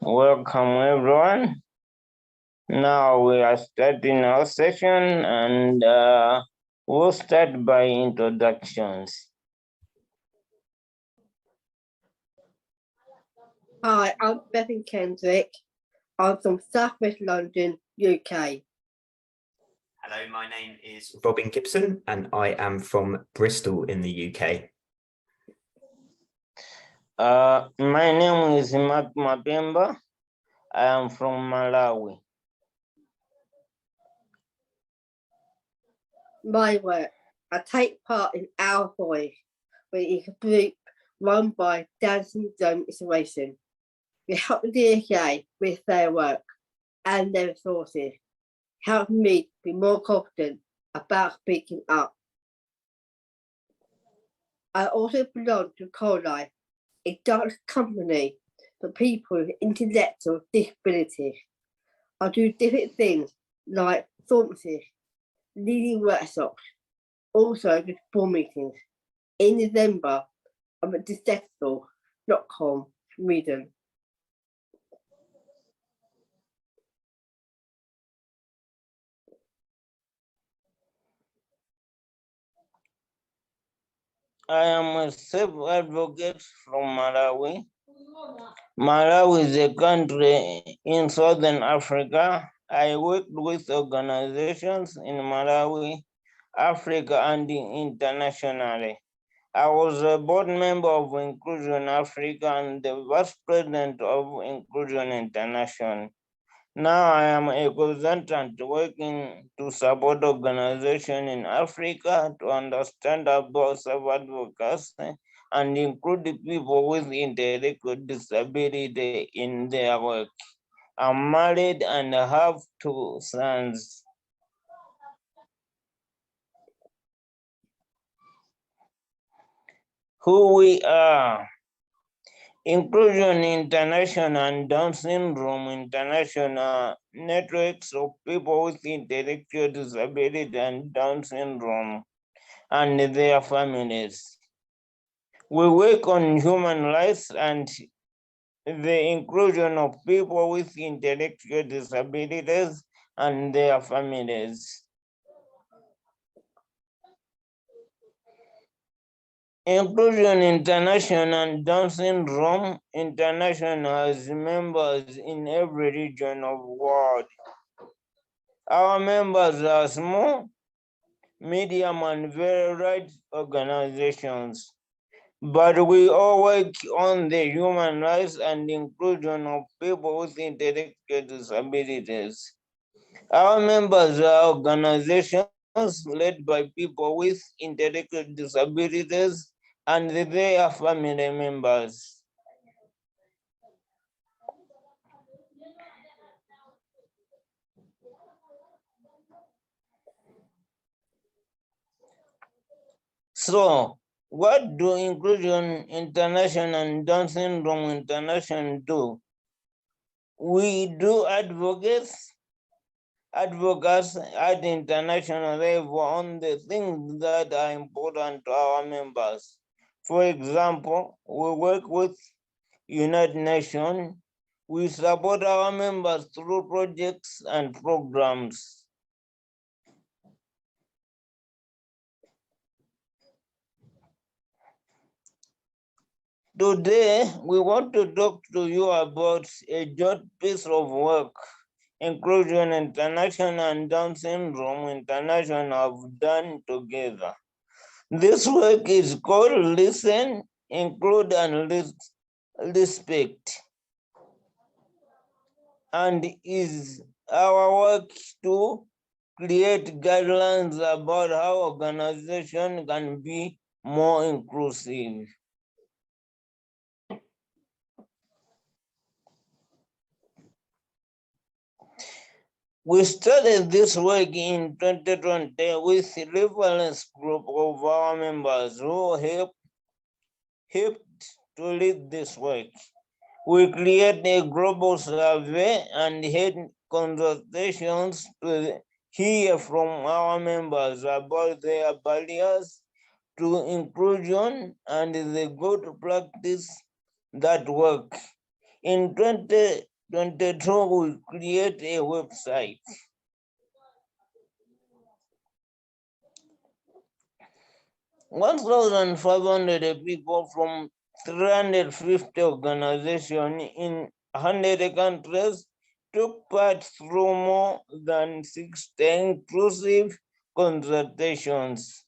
Welcome everyone. Now we are starting our session and we'll start by introductions. Hi, I'm Bethan Kendrick. I'm from South West London, UK. Hello, my name is Robin Gibson and I am from Bristol in the UK. My name is Mark Mapemba. I am from Malawi. My work, I take part in Our Voice, which is a group run by Down Syndrome Inspiration. We help the DSA with their work and their resources, help me be more confident about speaking up. I also belong to CoLife, a dance company for people with intellectual disabilities. I do different things like performances, leading workshops, also with board meetings. In November, I'm at ZeroCon, Sweden. I am a self-advocate from Malawi. Malawi is a country in Southern Africa. I worked with organizations in Malawi, Africa, and internationally. I was a board member of Inclusion Africa and the vice president of Inclusion International. Now I am a consultant working to support organizations in Africa to understand about self-advocacy and include people with intellectual disability in their work. I'm married and have 2 sons. Who we are. Inclusion International and Down Syndrome International networks of people with intellectual disability and Down syndrome and their families. We work on human rights and the inclusion of people with intellectual disabilities and their families. Inclusion International and Down Syndrome International has members in every region of the world. Our members are small, medium, and very large organizations, but we all work on the human rights and inclusion of people with intellectual disabilities. Our members are organizations led by people with intellectual disabilities and their family members. So, what do Inclusion International and Down Syndrome International do? We do advocacy at international level on the things that are important to our members. For example, we work with United Nations. We support our members through projects and programs. Today, we want to talk to you about a joint piece of work Inclusion International and Down Syndrome International have done together. This work is called Listen, Include, and Respect, and is our work to create guidelines about how organizations can be more inclusive. We started this work in 2020 with a reference group of our members who helped to lead this work. We created a global survey and had consultations to hear from our members about their barriers to inclusion and the good practice that work. In 2021, 22 we create a website. $1,500 people from 350 organizations in 100 countries took part through more than 60 inclusive consultations.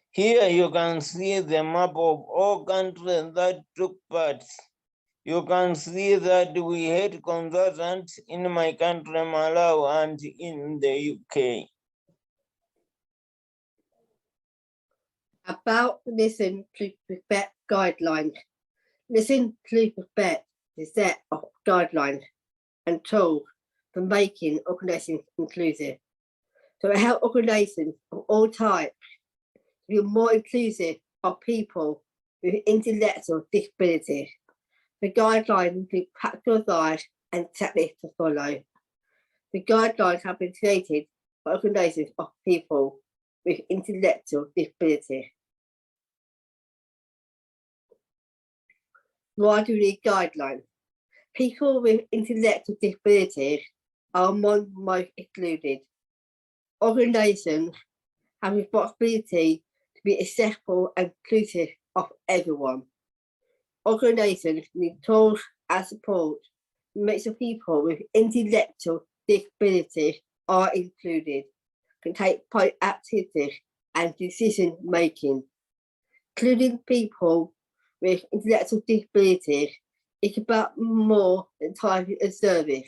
Here you can see the map of all countries that took part. You can see that we had consultants in my country, Malawi, and in the UK. About listen to respect guidelines. Listen to respect the set of guidelines and tools for making organizations inclusive. So it helps organizations of all types to be more inclusive of people with intellectual disabilities. The guidelines include practical advice and checklists to follow. The guidelines have been created for organizations of people with intellectual disabilities. Why do we need guidelines? People with intellectual disabilities are among the most excluded. Organizations have a responsibility to be accessible and inclusive of everyone. Organizations need tools and support to make sure people with intellectual disabilities are included, can take part in activities and decision making. Including people with intellectual disabilities is about more than time and service,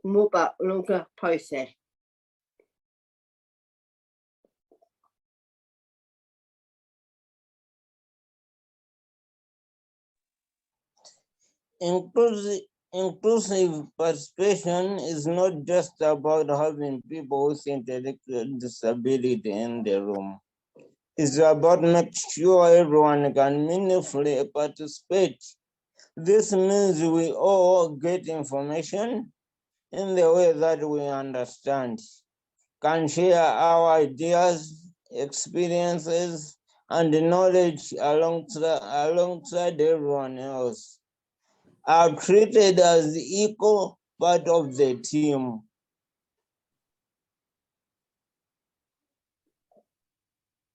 more about a longer process. Inclusive participation is not just about having people with intellectual disability in the room. It's about making sure everyone can meaningfully participate. This means we all get information in the way that we understand, can share our ideas, experiences, and knowledge alongside everyone else, are treated as equal part of the team.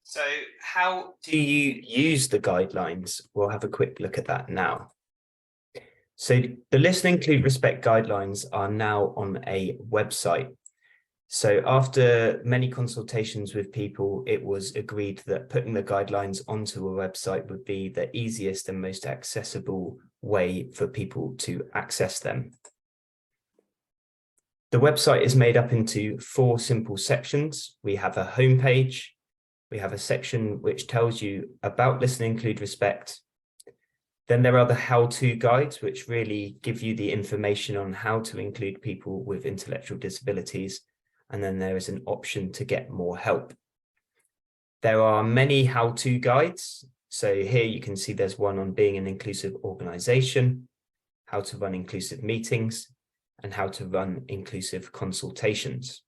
So how do you use the guidelines? We'll have a quick look at that now. So the Listen, Include, Respect guidelines are now on a website. So after many consultations with people, it was agreed that putting the guidelines onto a website would be the easiest and most accessible way for people to access them. The website is made up into 4 simple sections. We have a homepage. We have a section which tells you about Listen, Include, Respect. Then there are the how-to guides, which really give you the information on how to include people with intellectual disabilities. And then there is an option to get more help. There are many how-to guides. So here you can see there's one on being an inclusive organization, how to run inclusive meetings, and how to run inclusive consultations.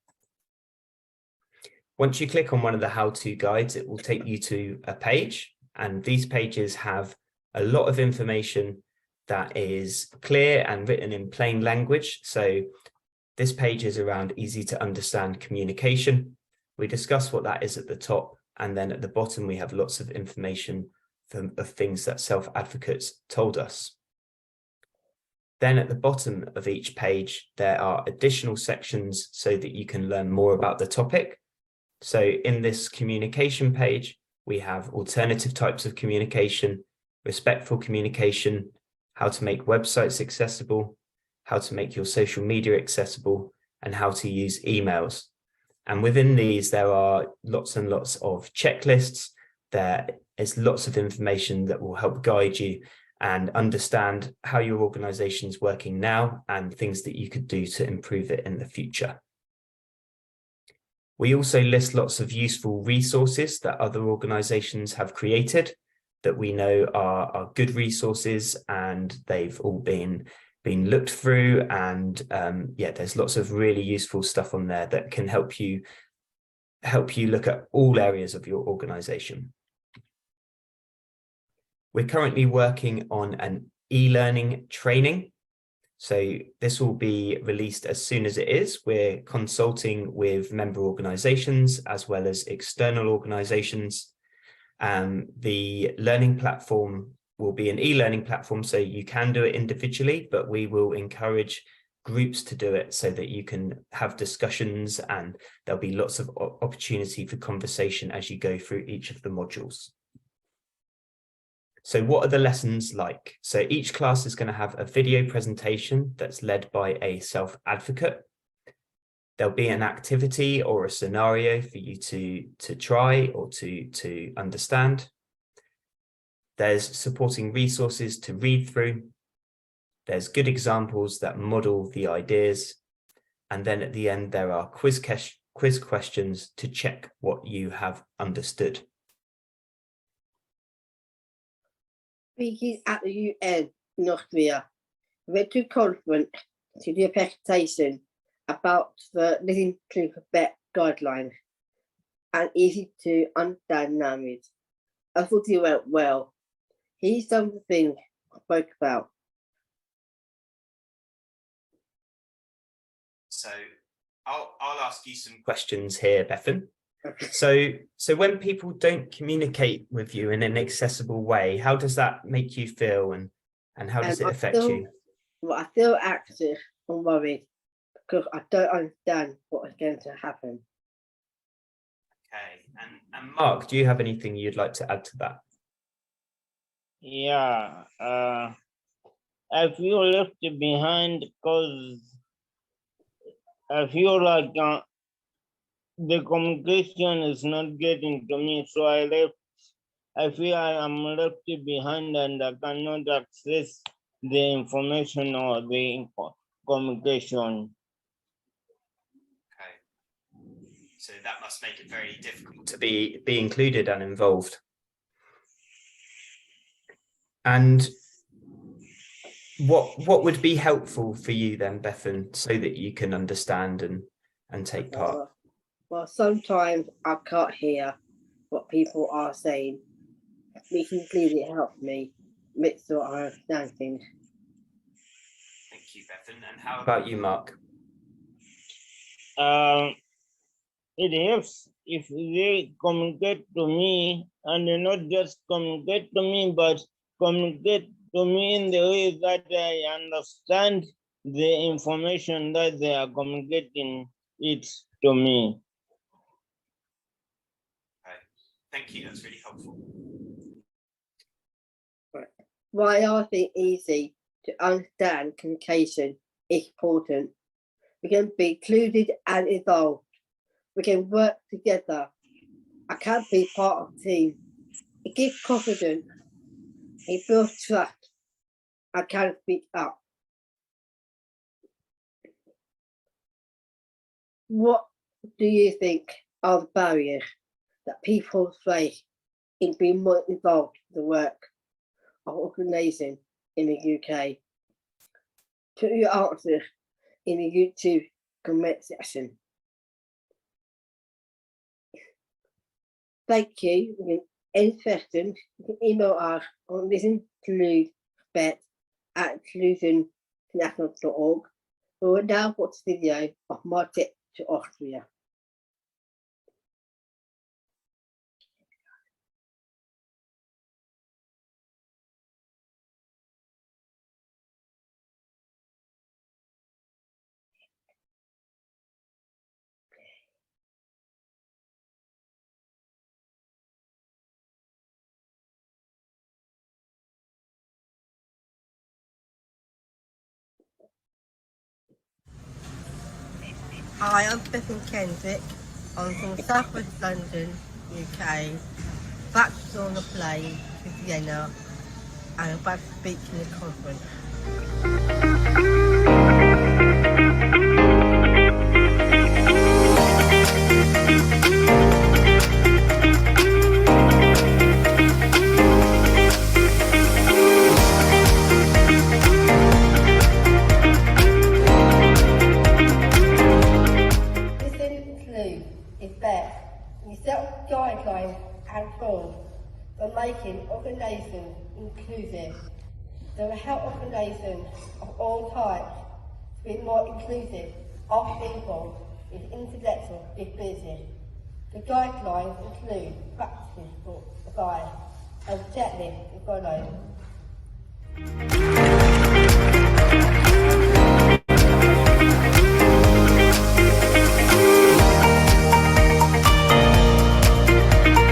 Once you click on one of the how-to guides, it will take you to a page, and these pages have a lot of information that is clear and written in plain language. So this page is around easy to understand communication. We discuss what that is at the top, and then at the bottom we have lots of information of things that self-advocates told us. Then at the bottom of each page, there are additional sections so that you can learn more about the topic. So in this communication page, we have alternative types of communication, respectful communication, how to make websites accessible, how to make your social media accessible, and how to use emails. And within these, there are lots and lots of checklists. There is lots of information that will help guide you and understand how your organization is working now and things that you could do to improve it in the future. We also list lots of useful resources that other organizations have created that we know are good resources, and they've all been looked through, and yeah, there's lots of really useful stuff on there that can help you look at all areas of your organization. We're currently working on an e-learning training. So this will be released as soon as it is. We're consulting with member organizations as well as external organizations. The learning platform will be an e-learning platform, so you can do it individually, but we will encourage groups to do it so that you can have discussions and there'll be lots of opportunity for conversation as you go through each of the modules. So what are the lessons like? So each class is going to have a video presentation that's led by a self-advocate. There'll be an activity or a scenario for you to try or to understand. There's supporting resources to read through. There's good examples that model the ideas. And then at the end, there are quiz questions to check what you have understood. Speaking at the UN in Austria, we went to a conference to do a presentation about the Living Proof of Bet guidelines and easy to understand language. I thought it went well. Here's some of the things I spoke about. So I'll ask you some questions here, Bethan. So when people don't communicate with you in an accessible way, how does that make you feel and how does it affect you? Well, I feel anxious and worried because I don't understand what is going to happen. Okay, and Mark, do you have anything you'd like to add to that? Yeah, I feel left behind because I feel like the communication is not getting to me, so I feel I am left behind and I cannot access the information or the communication. Okay, so that must make it very difficult to be included and involved. And what would be helpful for you then, Bethan, so that you can understand and take part? Well, sometimes I can't hear what people are saying. We can clearly help me make sure I understand things. Thank you, Bethan. And how about you, Mark? It helps if they communicate to me, and not just communicate to me, but communicate to me in the way that I understand the information that they are communicating it to me. Okay. Thank you, that's really helpful. Why I think easy to understand communication is important. We can be included and involved. We can work together. I can be part of a team. It gives confidence. It builds trust. I can speak up. What do you think are the barriers that people face in being more involved in the work of organising in the UK? Put your answers in the YouTube comment section. Thank you. Any questions, you can email us on listen-to-bet@inclusioninternational.org. We will now watch the video of my trip to Austria. Hi, I'm Bethan Kendrick. I'm from South West London, UK. Back on the plane to Vienna and about to speak in the conference. Is that we set guidelines and goals for making organisations organisations inclusive. They will help organisations of all types to be more inclusive of people with intellectual disabilities. The guidelines include practices for advice and checklists to follow.